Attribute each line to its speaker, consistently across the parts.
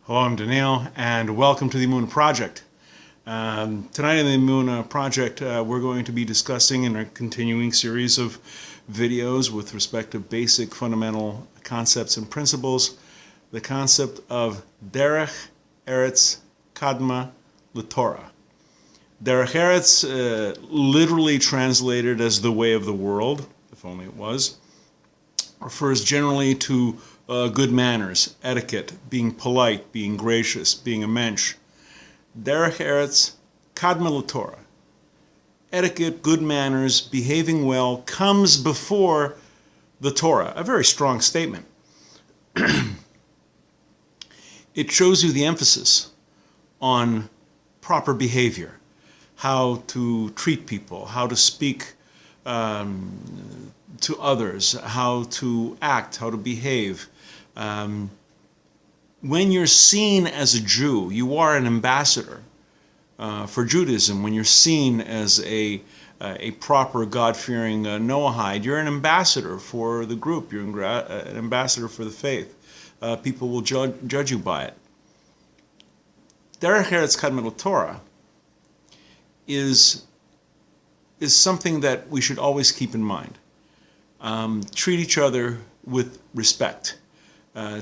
Speaker 1: Hello, I'm Daniel, and welcome to the Emunah Project. Tonight in the Emunah Project, we're going to be discussing in our continuing series of videos with respect to basic fundamental concepts and principles, the concept of Derekh Eretz Kadma Torah. Derekh Eretz, literally translated as the way of the world, if only it was, refers generally to good manners, etiquette, being polite, being gracious, being a mensch. Derekh Eretz Kadma Torah. Etiquette, good manners, behaving well comes before the Torah. A very strong statement. It shows you the emphasis on proper behavior, how to treat people, how to speak to others, how to act, how to behave. When you're seen as a Jew, you are an ambassador for Judaism. When you're seen as a proper God-fearing Noahide, you're an ambassador for the group. You're an ambassador for the faith. People will judge you by it. Derekh Eretz Kadma Torah is something that we should always keep in mind. Treat each other with respect.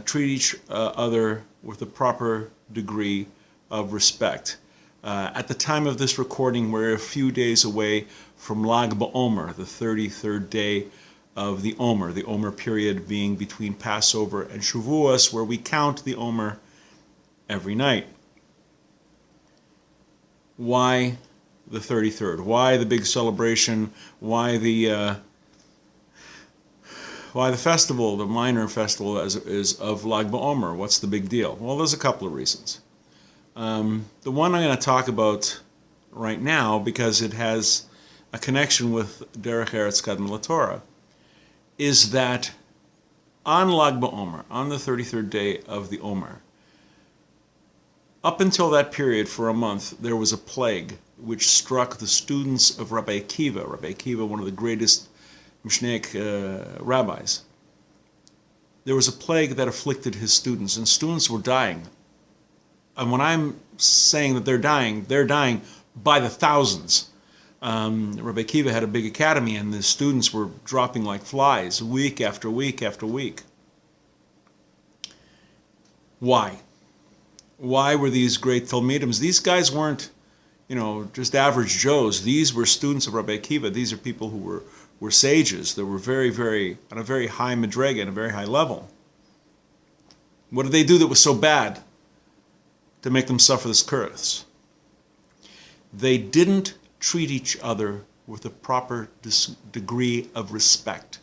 Speaker 1: Treat each other with a proper degree of respect. At the time of this recording, we're a few days away from Lag BaOmer, the 33rd day of the Omer period being between Passover and Shavuos, where we count the Omer every night. Why the 33rd? Why the big celebration? Why the festival, the minor festival is of Lag BaOmer? What's the big deal? Well, there's a couple of reasons. The one I'm going to talk about right now, because it has a connection with Derekh Eretz Kadma Torah, is that on Lag BaOmer, on the 33rd day of the Omer, up until that period, for a month, there was a plague which struck the students of Rabbi Akiva. Rabbi Akiva, one of the greatest Mishnaic rabbis. There was a plague that afflicted his students, and students were dying. And when I'm saying that they're dying by the thousands. Rabbi Akiva had a big academy, and the students were dropping like flies, week after week after week. Why? Why were these great Talmidim? These guys weren't, just average Joes. These were students of Rabbi Akiva. These are people who were sages. They were very, on a very high madrega, and a very high level. What did they do that was so bad to make them suffer this curse? They didn't treat each other with a proper degree of respect.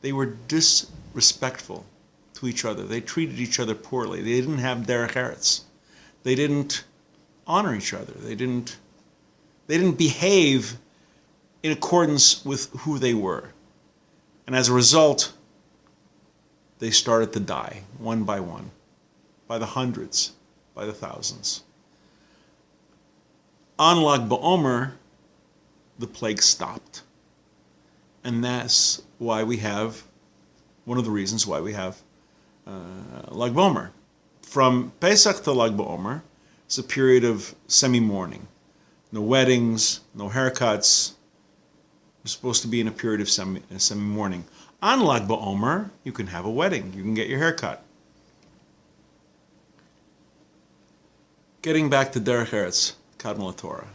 Speaker 1: They were disrespectful to each other. They treated each other poorly. They didn't have Derekh Eretz. They didn't honor each other. They didn't behave in accordance with who they were. And as a result, they started to die, one by one, by the hundreds, by the thousands. On Lag BaOmer, the plague stopped. And that's why we have, one of the reasons why we have Lag BaOmer. From Pesach to Lag BaOmer, it's a period of semi-mourning. No weddings, no haircuts. We're supposed to be in a period of semi-mourning. On Lag BaOmer, you can have a wedding. You can get your hair cut. Getting back to Derekh Eretz Kadma Torah.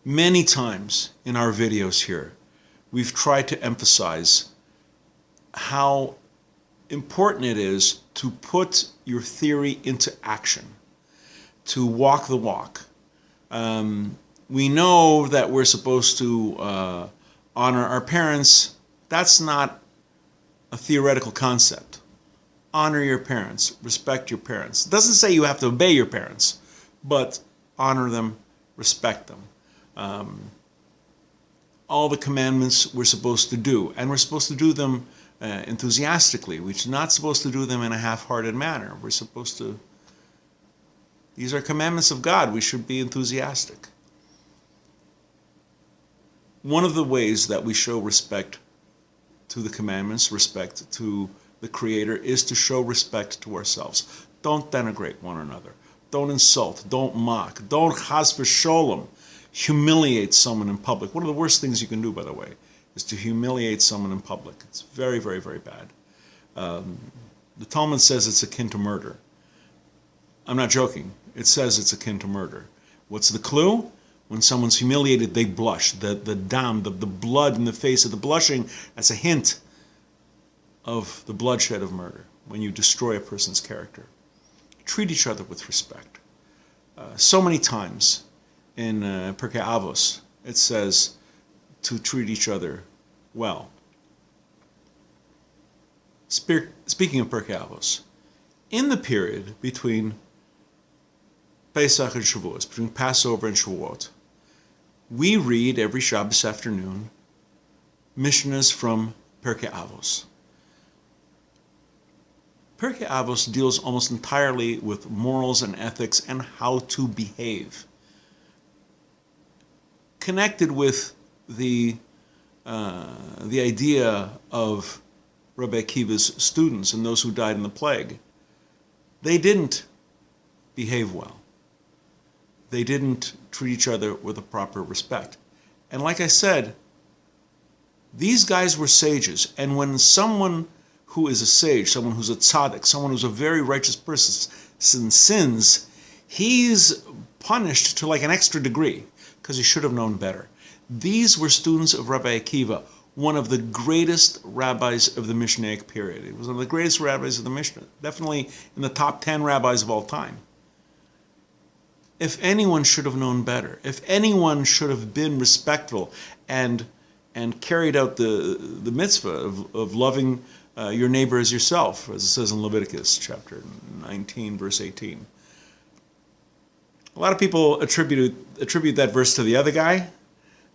Speaker 1: Many times in our videos here, we've tried to emphasize how important it is to put your theory into action, to walk the walk. We know that we're supposed to honor our parents. That's not a theoretical concept. Honor your parents, respect your parents. It doesn't say you have to obey your parents, but honor them, respect them. All the commandments we're supposed to do, and we're supposed to do them enthusiastically. We're not supposed to do them in a half-hearted manner. We're supposed to, these are commandments of God. We should be enthusiastic. One of the ways that we show respect to the commandments, respect to the Creator is to show respect to ourselves. Don't denigrate one another. Don't insult. Don't mock. Don't chas v'sholem humiliate someone in public. One of the worst things you can do, by the way, is to humiliate someone in public. It's very, very, very bad. The Talmud says it's akin to murder. I'm not joking. It says it's akin to murder. What's the clue? When someone's humiliated, they blush. The dam, the blood in the face of the blushing, that's a hint of the bloodshed of murder, when you destroy a person's character. Treat each other with respect. So many times in Pirkei Avos, it says to treat each other well. Speaking of Pirkei Avos, in the period between Pesach and Shavuos, between Passover and Shavuot, we read every Shabbos afternoon Mishnahs from Pirkei Avos. Pirkei Avos deals almost entirely with morals and ethics and how to behave, connected with the idea of Rabbi Akiva's students and those who died in the plague. They didn't behave well. They didn't treat each other with a proper respect. And like I said, these guys were sages. And when someone who is a sage, someone who's a tzaddik, someone who's a very righteous person sins, he's punished to like an extra degree because he should have known better. These were students of Rabbi Akiva, one of the greatest rabbis of the Mishnaic period. He was one of the greatest rabbis of the Mishnah, definitely in the top 10 rabbis of all time. If anyone should have known better, if anyone should have been respectful and carried out the mitzvah of loving your neighbor as yourself, as it says in Leviticus chapter 19, verse 18. A lot of people attribute that verse to the other guy,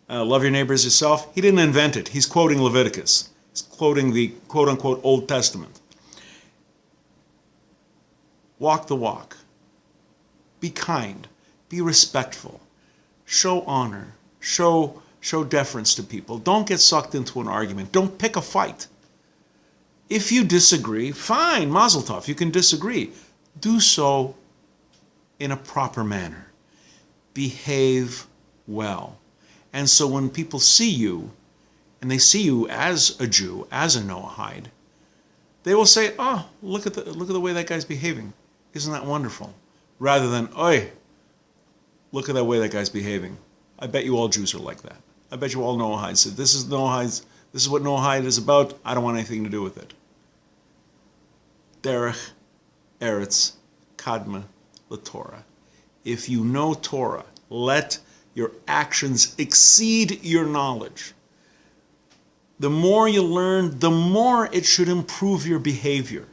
Speaker 1: love your neighbor as yourself. He didn't invent it. He's quoting Leviticus. He's quoting the quote-unquote Old Testament. Walk the walk. Be kind. Be respectful. Show honor. Show deference to people. Don't get sucked into an argument. Don't pick a fight. If you disagree, fine, mazel tov, you can disagree. Do so in a proper manner. Behave well. And so when people see you, and they see you as a Jew, as a Noahide, they will say, oh, look at the way that guy's behaving. Isn't that wonderful? Rather than, oi, look at the way that guy's behaving. I bet you all Jews are like that. I bet you all Noahides said, this is what Noahide is about. I don't want anything to do with it. Derekh Eretz Kadma Torah. If you know Torah, let your actions exceed your knowledge. The more you learn, the more it should improve your behavior.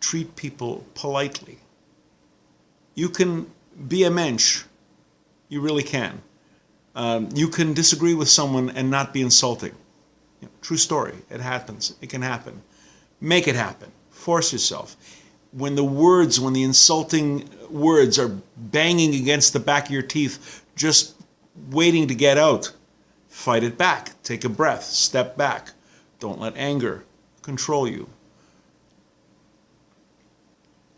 Speaker 1: Treat people politely. You can be a mensch. You really can. You can disagree with someone and not be insulting. True story. It happens. It can happen. Make it happen. Force yourself. When the insulting words are banging against the back of your teeth, just waiting to get out, fight it back. Take a breath. Step back. Don't let anger control you.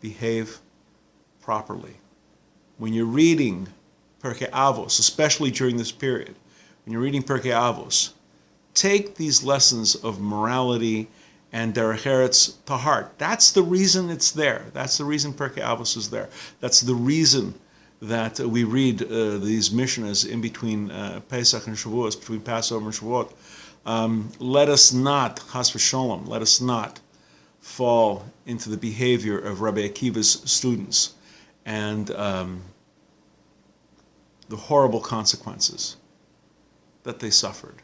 Speaker 1: Behave properly. When you're reading Pirkei Avos, especially during this period, when you're reading Pirkei Avos, take these lessons of morality and Derech Eretz to heart. That's the reason it's there. That's the reason Pirkei Avos is there. That's the reason that we read these Mishnahs in between Pesach and Shavuos, between Passover and Shavuot. Let us not, chas v'sholem, let us not fall into the behavior of Rabbi Akiva's students and the horrible consequences that they suffered.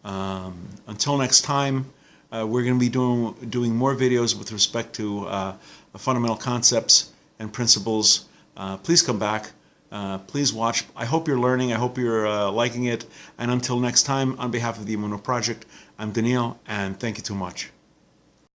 Speaker 1: Until next time, we're going to be doing more videos with respect to fundamental concepts and principles. Please come back. Please watch. I hope you're learning. I hope you're liking it. And until next time, on behalf of the Emunah Project, I'm Daniel, and thank you too much.